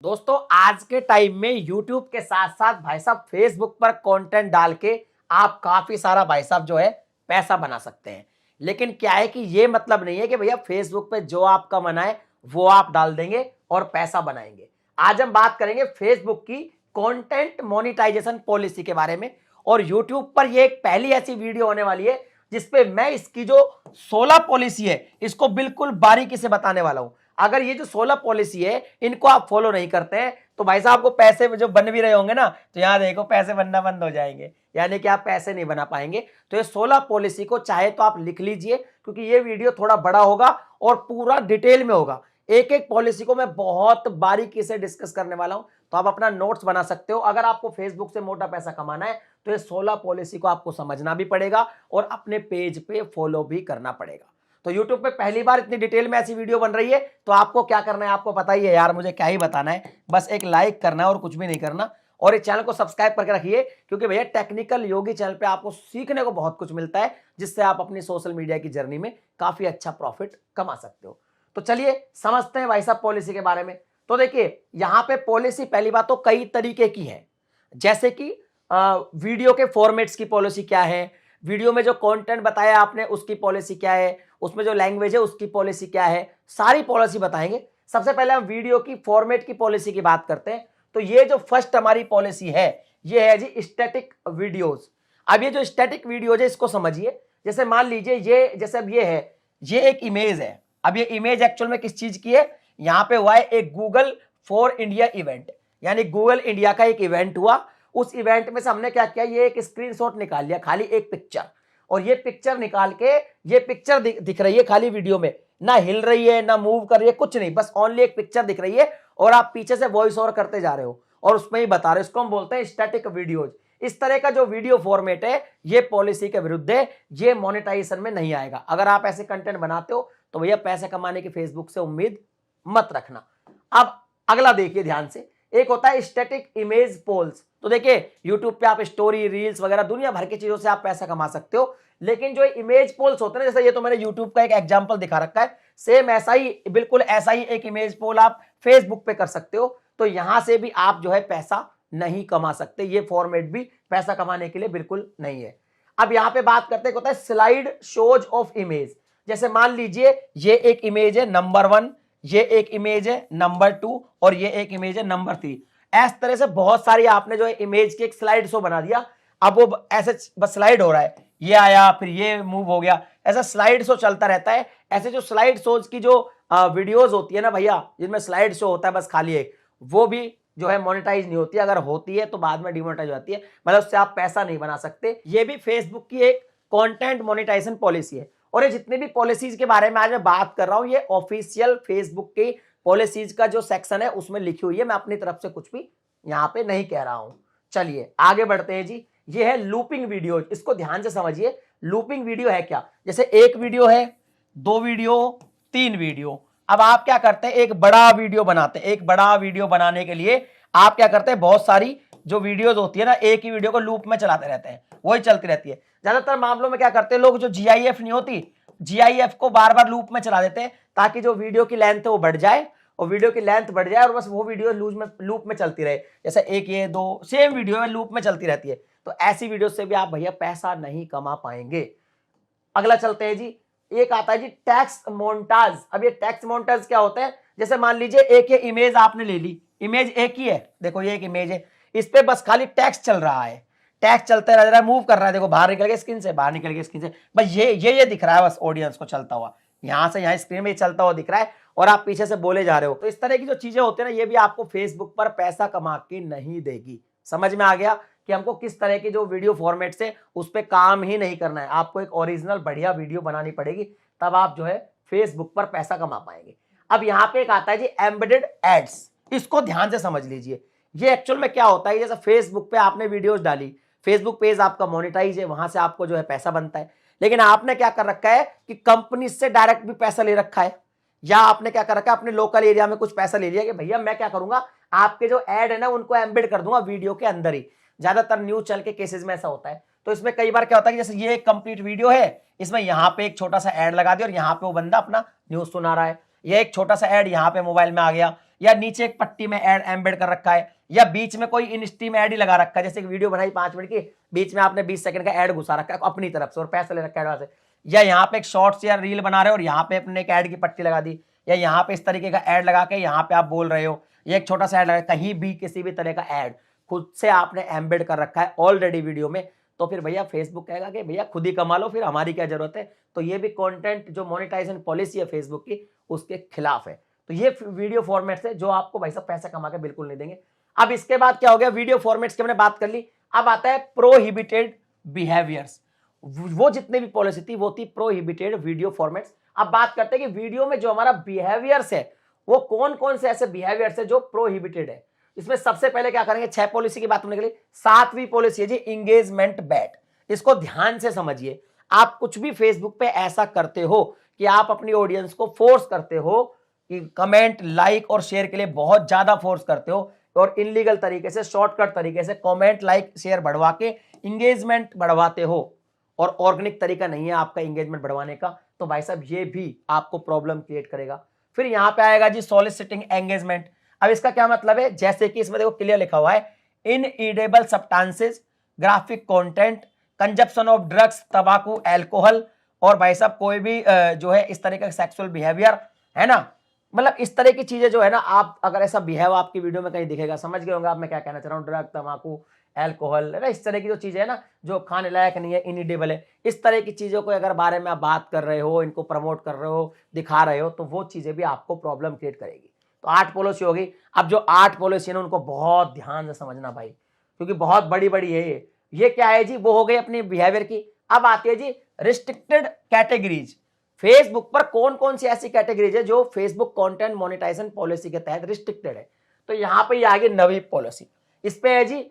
दोस्तों आज के टाइम में YouTube के साथ साथ भाई साहब फेसबुक पर कंटेंट डाल के आप काफी सारा भाई साहब जो है पैसा बना सकते हैं। लेकिन क्या है कि ये मतलब नहीं है कि भैया फेसबुक पे जो आपका मन आए वो आप डाल देंगे और पैसा बनाएंगे। आज हम बात करेंगे फेसबुक की कंटेंट मोनेटाइजेशन पॉलिसी के बारे में और YouTube पर ये एक पहली ऐसी वीडियो होने वाली है जिसपे मैं इसकी जो 16 पॉलिसी है इसको बिल्कुल बारीकी से बताने वाला हूं। अगर ये जो 16 पॉलिसी है इनको आप फॉलो नहीं करते हैं तो भाई साहब आपको पैसे जो बन भी रहे होंगे ना तो यहां देखो पैसे बनना बंद हो जाएंगे, यानी कि आप पैसे नहीं बना पाएंगे। तो ये 16 पॉलिसी को चाहे तो आप लिख लीजिए क्योंकि ये वीडियो थोड़ा बड़ा होगा और पूरा डिटेल में होगा। एक एक पॉलिसी को मैं बहुत बारीकी से डिस्कस करने वाला हूं, तो आप अपना नोट्स बना सकते हो। अगर आपको फेसबुक से मोटा पैसा कमाना है तो ये 16 पॉलिसी को आपको समझना भी पड़ेगा और अपने पेज पे फॉलो भी करना पड़ेगा। तो YouTube पे पहली बार इतनी डिटेल में ऐसी वीडियो बन रही है तो आपको क्या करना है, आपको पता ही है यार, मुझे क्या ही बताना है, बस एक लाइक करना है और कुछ भी नहीं करना। और इस चैनल को सब्सक्राइब करके रखिए क्योंकि भैया टेक्निकल योगी चैनल पे आपको सीखने को बहुत कुछ मिलता है जिससे आप अपनी सोशल मीडिया की जर्नी में काफी अच्छा प्रॉफिट कमा सकते हो। तो चलिए समझते हैं भाई साहब पॉलिसी के बारे में। तो देखिए यहाँ पे पॉलिसी पहली बात तो कई तरीके की है, जैसे कि वीडियो के फॉर्मेट्स की पॉलिसी क्या है, वीडियो में जो कंटेंट बताया आपने उसकी पॉलिसी क्या है, उसमें जो लैंग्वेज है उसकी पॉलिसी क्या है, सारी पॉलिसी बताएंगे। सबसे पहले हम वीडियो की फॉर्मेट की पॉलिसी की बात करते हैं। तो ये जो फर्स्ट हमारी पॉलिसी है ये है जी स्टैटिक वीडियोस। अब ये जो स्टैटिक वीडियोज है इसको समझिए। जैसे मान लीजिए ये जैसे अब ये है, ये एक इमेज है। अब ये इमेज एक्चुअल में किस चीज की है, यहां पे हुआ है एक गूगल फॉर इंडिया इवेंट, यानी गूगल इंडिया का एक इवेंट हुआ। उस इवेंट में से हमने क्या किया, ये एक स्क्रीनशॉट निकाल लिया, खाली एक पिक्चर, और ये पिक्चर निकाल के ये पिक्चर दिख रही है खाली वीडियो में, ना हिल रही है ना मूव कर रही है, कुछ नहीं, बस ओनली एक पिक्चर दिख रही है और आप पीछे से वॉइस ओवर करते जा रहे हो और उसमें ही बता रहे हो। इसको हम बोलते हैं स्टैटिक वीडियोज। इस तरह का जो वीडियो फॉर्मेट है ये पॉलिसी के विरुद्ध है, ये मोनेटाइजेशन में नहीं आएगा। अगर आप ऐसे कंटेंट बनाते हो तो भैया पैसे कमाने की फेसबुक से उम्मीद मत रखना। अब अगला देखिए ध्यान से, एक होता है स्टैटिक इमेज पोल्स। तो देखिए YouTube पे आप स्टोरी रील्स वगैरह दुनिया भर की चीजों से आप पैसा कमा सकते हो, लेकिन जो इमेज पोल्स होते हैं ना, जैसे ये तो मैंने YouTube का एक एग्जांपल दिखा रखा है, सेम ऐसा ही बिल्कुल ऐसा ही एक इमेज पोल आप फेसबुक पे कर सकते हो। तो यहां से भी आप जो है पैसा नहीं कमा सकते, ये फॉर्मेट भी पैसा कमाने के लिए बिल्कुल नहीं है। अब यहां पे बात करते हैं स्लाइड शोज ऑफ इमेज। जैसे मान लीजिए ये एक इमेज है नंबर 1, ये एक इमेज है नंबर 2 और ये एक इमेज है नंबर 3। इस तरह से बहुत सारी आपने जो है इमेज की एक स्लाइड शो बना दिया। अब वो ऐसे बस स्लाइड हो रहा है, ये आया फिर ये मूव हो गया, ऐसा स्लाइड शो चलता रहता है। ऐसे जो स्लाइड शोज की जो वीडियोस होती है ना भैया, जिनमें स्लाइड शो होता है बस खाली एक, वो भी जो है मोनेटाइज नहीं होती। अगर होती है तो बाद में डिमोनेटाइज हो जाती है, मतलब उससे आप पैसा नहीं बना सकते। ये भी फेसबुक की एक कंटेंट मोनेटाइजेशन पॉलिसी है। और ये जितनी भी पॉलिसीज के बारे में आज मैं बात कर रहा हूं ये ऑफिशियल फेसबुक की पॉलिसीज का जो सेक्शन है उसमें लिखी हुई है, मैं अपनी तरफ से कुछ भी यहां पे नहीं कह रहा हूं। चलिए आगे बढ़ते हैं जी। ये है लूपिंग वीडियो, इसको ध्यान से समझिए। लूपिंग वीडियो है क्या, जैसे एक वीडियो है, 2 वीडियो, 3 वीडियो। अब आप क्या करते हैं, एक बड़ा वीडियो बनाते हैं। एक बड़ा वीडियो बनाने के लिए आप क्या करते हैं, बहुत सारी जो वीडियोस होती है ना एक ही वीडियो को लूप में चलाते रहते हैं, वही चलती रहती है। ज्यादातर मामलों में क्या करते हैं लोग, जो GIF नहीं होती, GIF को बार बार लूप में चला देते हैं ताकि जो वीडियो की लेंथ है वो बढ़ जाए, और वीडियो की लेंथ बढ़ जाए और बस वो वीडियो लूप में चलती रहे। जैसे एक ये 2 सेम वीडियो में लूप में चलती रहती है, तो ऐसी वीडियो से भी आप भैया पैसा नहीं कमा पाएंगे। अगला चलते हैं जी, एक आता है जी टेक्स्ट मोन्टाज। अब ये टेक्स्ट मोन्टाज क्या होता है, जैसे मान लीजिए एक ये इमेज आपने ले ली, इमेज एक ही है, देखो ये एक इमेज है, इस पे बस खाली टेक्स्ट चल रहा है, टेक्स्ट चलते रह रहा है, मूव कर रहा है, देखो बाहर निकल गया स्क्रीन से, बाहर निकल गया स्क्रीन से, बस ये दिख रहा है बस ऑडियंस को चलता हुआ, यहां से यहां स्क्रीन में चलता हुआ दिख रहा है और आप पीछे से बोले जा रहे हो। तो इस तरह की जो चीजें होती है ना ये भी आपको फेसबुक पर पैसा कमा के नहीं देगी। समझ में आ गया कि हमको किस तरह की जो वीडियो फॉर्मेट से उस पर काम ही नहीं करना है, आपको एक ओरिजिनल बढ़िया वीडियो बनानी पड़ेगी, तब आप जो है फेसबुक पर पैसा कमा पाएंगे। अब यहाँ पे एक आता है जी एम्बेडेड एड्स, इसको ध्यान से समझ लीजिए। ये एक्चुअल में क्या होता है, जैसे फेसबुक पे आपने वीडियोस डाली, फेसबुक पेज आपका मोनेटाइज है, वहां से आपको जो है पैसा बनता है, लेकिन आपने क्या कर रखा है कि कंपनी से डायरेक्ट भी पैसा ले रखा है, या आपने क्या कर रखा है अपने लोकल एरिया में कुछ पैसा ले लिया कि भैया मैं क्या करूंगा, आपके जो एड है ना उनको एम्बेड कर दूंगा वीडियो के अंदर ही। ज्यादातर न्यूज चल के केसेस में ऐसा होता है। तो इसमें कई बार क्या होता है कि जैसे ये एक कंप्लीट वीडियो है, इसमें यहाँ पे एक छोटा सा एड लगा दिया और यहाँ पे वो बंदा अपना न्यूज सुना रहा है, ये एक छोटा सा एड यहाँ पे मोबाइल में आ गया, या नीचे एक पट्टी में ऐड एम्बेड कर रखा है, या बीच में कोई इंस्टी में ऐड ही लगा रखा है, जैसे कि वीडियो बनाई 5 मिनट की, बीच में आपने 20 सेकंड का ऐड घुसा रखा है अपनी तरफ से और पैसा ले रखा है एडवांस से, या यहाँ पे एक शॉर्ट्स या रील बना रहे हो और यहाँ पे अपने एक ऐड की पट्टी लगा दी, या यहाँ पे इस तरीके का ऐड लगा के यहाँ पे आप बोल रहे हो, ये एक छोटा सा ऐड लगा, कहीं भी किसी भी तरह का ऐड खुद से आपने एम्बेड कर रखा है ऑलरेडी वीडियो में, तो फिर भैया फेसबुक कहेगा कि भैया खुद ही कमा लो, फिर हमारी क्या जरूरत है। तो ये भी कंटेंट जो मोनेटाइजेशन पॉलिसी है फेसबुक की उसके खिलाफ है। तो ये वीडियो फॉर्मेट्स है जो आपको भाई साहब पैसा कमा के बिल्कुल नहीं देंगे। अब इसके बाद क्या हो गया, वीडियो फॉर्मेट्स की हमने बात कर ली, अब आता है प्रोहिबिटेड बिहेवियर्स। वो जितने भी पॉलिसी थी वो थी प्रोहिबिटेड वीडियो फॉर्मेट्स। अब बात करते हैं कि वीडियो में जो हमारा बिहेवियर्स है वो कौन कौन से ऐसे बिहेवियर्स है जो प्रोहिबिटेड है। इसमें सबसे पहले क्या करेंगे, 6 पॉलिसी की बात करने के लिए 7वीं पॉलिसी है जी इंगेजमेंट बैट। इसको ध्यान से समझिए, आप कुछ भी फेसबुक पे ऐसा करते हो कि आप अपनी ऑडियंस को फोर्स करते हो कि कमेंट, लाइक और शेयर के लिए बहुत ज्यादा फोर्स करते हो और इनलीगल तरीके से, शॉर्टकट तरीके से कमेंट, लाइक, शेयर बढ़वा के इंगेजमेंट बढ़वाते हो और ऑर्गेनिक तरीका नहीं है आपका इंगेजमेंट बढ़वाने का, तो भाई साहब ये भी आपको प्रॉब्लम क्रिएट करेगा। फिर यहां पे आएगा जी सॉलिसिटिंग एंगेजमेंट। अब इसका क्या मतलब है, जैसे कि इसमें देखो क्लियर लिखा हुआ है, inedible substances, graphic content, consumption of drugs, तंबाकू, अल्कोहल और भाई साहब कोई भी जो है इस तरह का सेक्सुअल बिहेवियर है ना, मतलब इस तरह की चीजें जो है ना, आप अगर ऐसा बिहेव आपकी वीडियो में कहीं दिखेगा, समझ गए होंगे आप मैं क्या कहना चाह रहा हूँ, ड्रग, तंबाकू, अल्कोहल है ना, इस तरह की जो चीजें है ना जो खाने लायक नहीं है, इनएडिबल है, इस तरह की चीजों को अगर बारे में आप बात कर रहे हो, इनको प्रमोट कर रहे हो, दिखा रहे हो, तो वो चीजें भी आपको प्रॉब्लम क्रिएट करेगी। तो 8 पॉलिसी होगी। अब जो 8 पॉलिसी है ना उनको बहुत ध्यान से समझना भाई, क्योंकि बहुत बड़ी बड़ी है ये क्या है जी, वो हो गई अपनी बिहेवियर की। अब आती है जी रिस्ट्रिक्टेड कैटेगरीज। फेसबुक पर कौन कौन सी ऐसी कैटेगरीज है जो फेसबुक कंटेंट मोनेटाइजेशन पॉलिसी के तहत रिस्ट्रिक्टेड है। तो यहां पे ये आगे 9वीं पॉलिसी, इस पे है जी,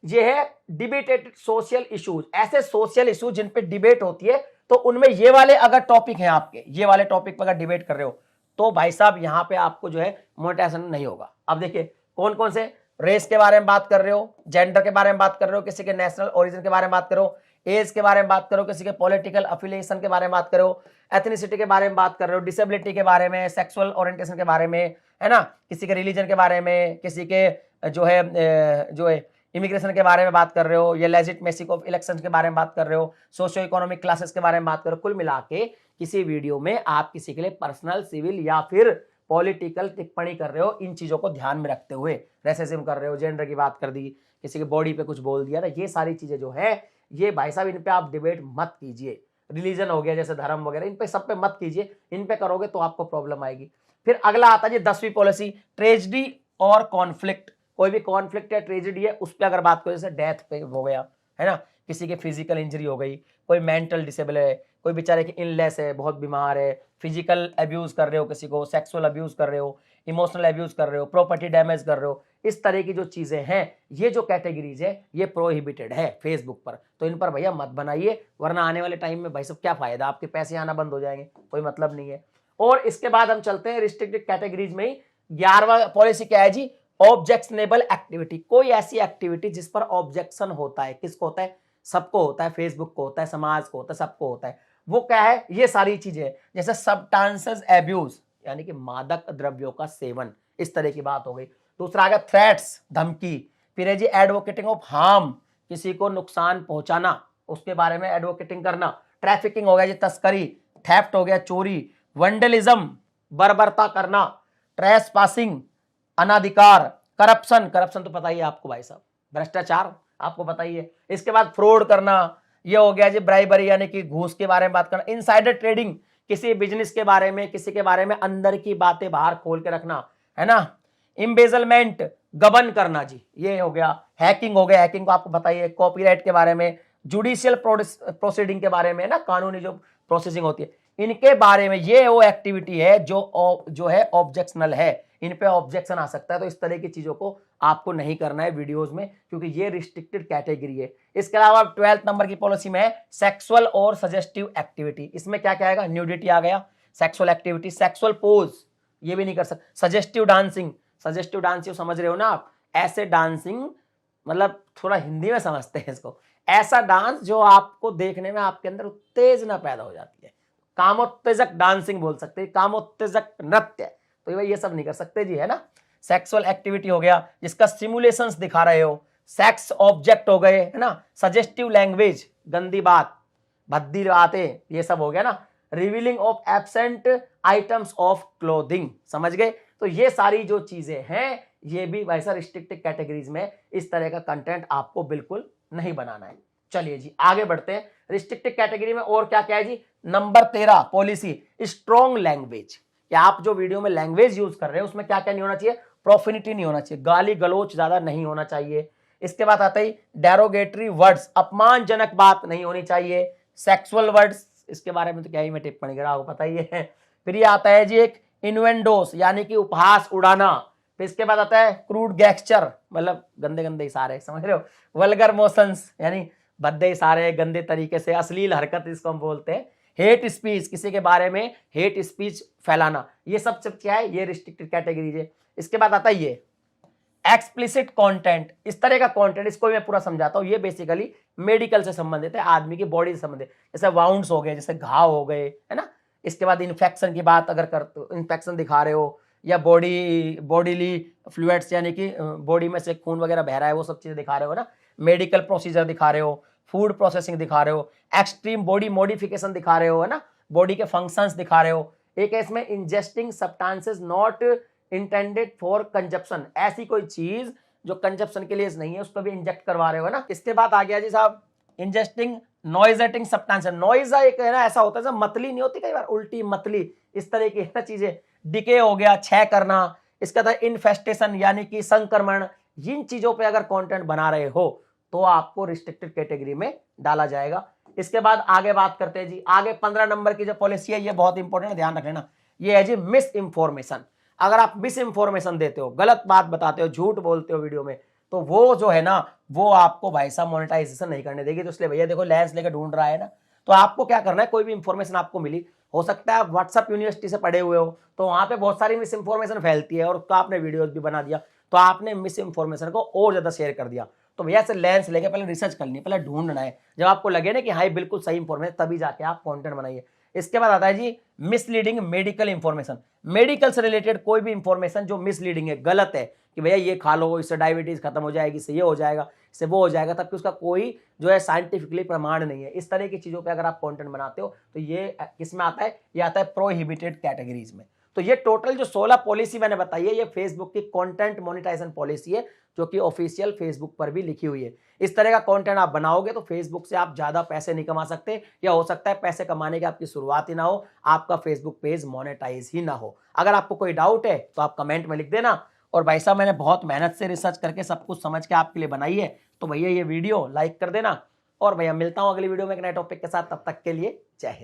ये है डिबेटेड सोशल इश्यूज। ऐसे सोशल इश्यूज जिन पे डिबेट होती है, तो उनमें ये वाले अगर टॉपिक हैं आपके, ये वाले टॉपिक पर अगर डिबेट कर रहे हो तो भाई साहब यहां पे आपको जो है मोनेटाइजेशन नहीं होगा। अब देखिए कौन कौन से, रेस के बारे में बात कर रहे हो, जेंडर के बारे में बात कर रहे हो, किसी के नेशनल ओरिजिन के बारे में बात करो, एज के बारे में बात करो, किसी के पॉलिटिकल अफिलिएशन के बारे में बात करो, एथनिसिटी के बारे में बात कर रहे हो, डिसेबिलिटी के बारे में, सेक्सुअल ओरिएंटेशन के बारे में, है ना, किसी के रिलीजन के बारे में, किसी के जो है इमिग्रेशन के बारे में बात कर रहे हो, या लेजिटिमेसी ऑफ इलेक्शन के बारे में बात कर रहे हो, सोशियो इकोनॉमिक क्लासेस के बारे में बात कर रहे हो। कुल मिला के किसी वीडियो में आप किसी के लिए पर्सनल, सिविल या फिर पॉलिटिकल टिप्पणी कर रहे हो, इन चीजों को ध्यान में रखते हुए, रेसिज्म कर रहे हो, जेंडर की बात कर दी, किसी के बॉडी पे कुछ बोल दिया, तो ये सारी चीजें जो है ये भाई साहब इन पे आप डिबेट मत कीजिए। रिलीजन हो गया जैसे धर्म वगैरह, इन पे सब पे मत कीजिए, इन पे करोगे तो आपको प्रॉब्लम आएगी। फिर अगला आता है 10वीं पॉलिसी ट्रेजेडी और कॉन्फ्लिक्ट। कोई भी कॉन्फ्लिक्ट या ट्रेजेडी है उस पर अगर बात करो, जैसे डेथ पे हो गया है ना, किसी की फिजिकल इंजरी हो गई, कोई मेंटल डिसेबल है, कोई बेचारे की इलनेस है, बहुत बीमार है, फिजिकल अब्यूज कर रहे हो किसी को, सेक्सुअल अब्यूज कर रहे हो, इमोशनल अब्यूज कर रहे हो, प्रॉपर्टी डैमेज कर रहे हो, इस तरह की जो चीजें हैं, ये जो कैटेगरीज है ये प्रोहिबिटेड है फेसबुक पर। तो इन पर भैया मत बनाइए, वरना आने वाले टाइम में भाई सब क्या फायदा, आपके पैसे आना बंद हो जाएंगे, कोई मतलब नहीं है। और इसके बाद हम चलते हैं रिस्ट्रिक्टेड कैटेगरीज में ही। 11वां पॉलिसी क्या है जी, ऑब्जेक्शनेबल एक्टिविटी। कोई ऐसी एक्टिविटी जिस पर ऑब्जेक्शन होता है, किसको होता है, सबको होता है, फेसबुक को होता है, समाज को होता है, सबको होता है। वो क्या है, ये सारी चीजें, जैसे सब्सटेंसेस एब्यूज यानी कि मादक द्रव्यों का सेवन, इस तरह की बात हो गई। दूसरा आ गया थ्रेट्स, धमकी। फिर है जी एडवोकेटिंग ऑफ हार्म, किसी को नुकसान पहुंचाना, उसके बारे में एडवोकेटिंग करना। ट्रैफिकिंग हो गया जी तस्करी, थेफ्ट हो गया चोरी, वंडलिज्म बर्बरता करना, ट्रेसपासिंग अनाधिकार, करप्शन, करप्शन तो पता ही है आपको भाई साहब, भ्रष्टाचार आपको पता ही है। इसके बाद फ्रॉड करना, ये हो गया जी ब्राइबरी यानी कि घूस के बारे में बात करना। इनसाइडर ट्रेडिंग, किसी बिजनेस के बारे में, किसी के बारे में अंदर की बातें बाहर खोल के रखना, है ना। एम्बेजलमेंट, गबन करना जी, ये हो गया। हैकिंग हो गया, हैकिंग को आपको पता ही है। कॉपीराइट के बारे में, जुडिशियल प्रोसीडिंग के बारे में ना, कानूनी जो प्रोसेसिंग होती है, इनके बारे में, ये वो एक्टिविटी है जो है ऑब्जेक्शनल है, इन पे ऑब्जेक्शन आ सकता है। तो इस तरह की चीजों को आपको नहीं करना है वीडियोस में, क्योंकि ये रिस्ट्रिक्टेड कैटेगरी है। इसके अलावा 12th नंबर की पॉलिसी में है सेक्सुअल और सजेस्टिव एक्टिविटी। इसमें क्या क्या आएगा, न्यूडिटी आ गया, सेक्सुअल एक्टिविटी, सेक्सुअल पोज ये भी नहीं कर सकते, सजेस्टिव डांसिंग, सजेस्टिव डांसिंग समझ रहे हो ना आप, ऐसे डांसिंग, मतलब थोड़ा हिंदी में समझते हैं इसको, ऐसा डांस जो आपको देखने में आपके अंदर उत्तेजना पैदा हो जाती है, कामोत्तेजक डांसिंग बोल सकते हैं, कामोत्तेजक नृत्य। तो ये सब नहीं कर सकते जी, है ना। सेक्सुअल एक्टिविटी हो गया जिसका सिमुलेशंस दिखा रहे हो, सेक्स ऑब्जेक्ट हो गए, है ना, सजेस्टिव लैंग्वेज, गंदी बात, भद्दी बातें, ये सब हो गया ना, revealing of absent items of clothing, समझ गए। तो ये सारी जो चीजें हैं ये भी वैसा रिस्ट्रिक्टेड कैटेगरीज में इस तरह का कंटेंट आपको बिल्कुल नहीं बनाना है। चलिए जी आगे बढ़ते हैं। रिस्ट्रिक्टेड कैटेगरी में और क्या क्या है जी, नंबर 13 पॉलिसी, स्ट्रॉन्ग लैंग्वेज, कि आप जो वीडियो में लैंग्वेज यूज कर रहे हैं उसमें क्या क्या नहीं होना चाहिए, प्रोफेनिटी नहीं होना चाहिए, गाली गलोच ज्यादा नहीं होना चाहिए। इसके बाद आता है डेरोगेटरी वर्ड्स, अपमानजनक बात नहीं होनी चाहिए, सेक्सुअल वर्ड्स, इसके बारे में तो क्या ही मैं टिप्पणी करा, आपको पता ही है। फिर ये आता है जी एक इन्वेंडोस यानी कि उपहास उड़ाना। फिर इसके बाद आता है क्रूड गैक्सचर, मतलब गंदे गंदे इशारे, समझ रहे हो, वल्गर मोशंस यानी भद्दे इशारे, गंदे तरीके से अश्लील हरकत इसको हम बोलते हैं, हेट स्पीच, किसी के बारे में हेट स्पीच फैलाना, ये सब क्या है, ये रिस्ट्रिक्टेड कैटेगरीज है। इसके बाद आता है ये एक्सप्लिसिट कंटेंट, इस तरह का कंटेंट, इसको मैं पूरा समझाता हूं। ये बेसिकली मेडिकल से संबंधित है, आदमी की बॉडी से संबंधित, जैसे वाउंड्स हो गए, जैसे घाव हो गए, है ना। इसके बाद इन्फेक्शन की बात अगर कर, इन्फेक्शन दिखा रहे हो, या बॉडीली फ्लूइड्स यानी कि बॉडी में से खून वगैरह बह रहा है, वो सब चीजें दिखा रहे हो ना, मेडिकल प्रोसीजर दिखा रहे हो, फूड प्रोसेसिंग दिखा रहे हो, एक्सट्रीम बॉडी मॉडिफिकेशन दिखा रहे हो, है ना, बॉडी के फंक्शंस दिखा रहे हो। एक है इसमें ingesting substances not intended for consumption, ऐसी कोई चीज जो कंजप्शन के लिए नहीं है उसको भी इंजेक्ट करवा रहे हो ना। इसके बाद आ गया जी साहब इंजेस्टिंग नॉइजेटिंग सब्सटेंस, नॉइज एक है ना, ऐसा होता है मतली नहीं होती कई बार, उल्टी मतली, इस तरह की ना चीजें, डिके हो गया, क्षय करना। इसका था इन्फेस्टेशन यानी कि संक्रमण, जिन चीजों पे अगर कंटेंट बना रहे हो तो आपको रिस्ट्रिक्टेड कैटेगरी में डाला जाएगा। इसके बाद आगे बात करते हैं जी, आगे 15 नंबर की जो पॉलिसी है ये बहुत इंपॉर्टेंट है, ध्यान रख लेना। ये है जी मिस इंफॉर्मेशन, अगर आप मिस इंफॉर्मेशन देते हो, गलत बात बताते हो, झूठ बोलते हो वीडियो में, तो वो जो है ना वो आपको भाई साहब मोनेटाइजेशन नहीं करने देगी। तो इसलिए भैया देखो लेंस लेकर ढूंढ रहा है ना, तो आपको क्या करना है, कोई भी इंफॉर्मेशन आपको मिली, हो सकता है आप व्हाट्सएप यूनिवर्सिटी से पढ़े हुए हो, तो वहां पे बहुत सारी मिस इंफॉर्मेशन फैलती है और उसका आपने वीडियोस भी बना दिया, तो आपने मिस इंफॉर्मेशन को और ज्यादा शेयर कर दिया। तो भैया से लेंस लेके पहले रिसर्च करनी है, पहले ढूंढना है, जब आपको लगे ना कि हाँ बिल्कुल सही इंफॉर्मेशन, तभी जाके आप कंटेंट बनाइए। इसके बाद आता है जी मिसलीडिंग मेडिकल इंफॉर्मेशन, मेडिकल से रिलेटेड कोई भी इंफॉर्मेशन जो मिसलीडिंग है, गलत है, कि भैया ये खा लो, इससे डायबिटीज खत्म हो जाएगी, इससे ये हो जाएगा, इससे वो हो जाएगा, तब कि उसका कोई जो है साइंटिफिकली प्रमाण नहीं है। इस तरह की चीजों पे अगर आप कंटेंट बनाते हो तो ये किसमें आता है, ये आता है प्रोहिबिटेड कैटेगरीज में। तो ये टोटल जो 16 पॉलिसी मैंने बताई है, ये फेसबुक की कंटेंट मोनेटाइजेशन पॉलिसी है, जो कि ऑफिशियल फेसबुक पर भी लिखी हुई है। इस तरह का कंटेंट आप बनाओगे तो फेसबुक से आप ज्यादा पैसे नहीं कमा सकते, या हो सकता है पैसे कमाने की आपकी शुरुआत ही ना हो, आपका फेसबुक पेज मोनेटाइज ही ना हो। अगर आपको कोई डाउट है तो आप कमेंट में लिख देना। और भाई साहब मैंने बहुत मेहनत से रिसर्च करके सब कुछ समझ के आपके लिए बनाई है, तो भैया ये वीडियो लाइक कर देना। और भैया मिलता हूं अगली वीडियो में एक नए टॉपिक के साथ, तब तक के लिए जय हिंद।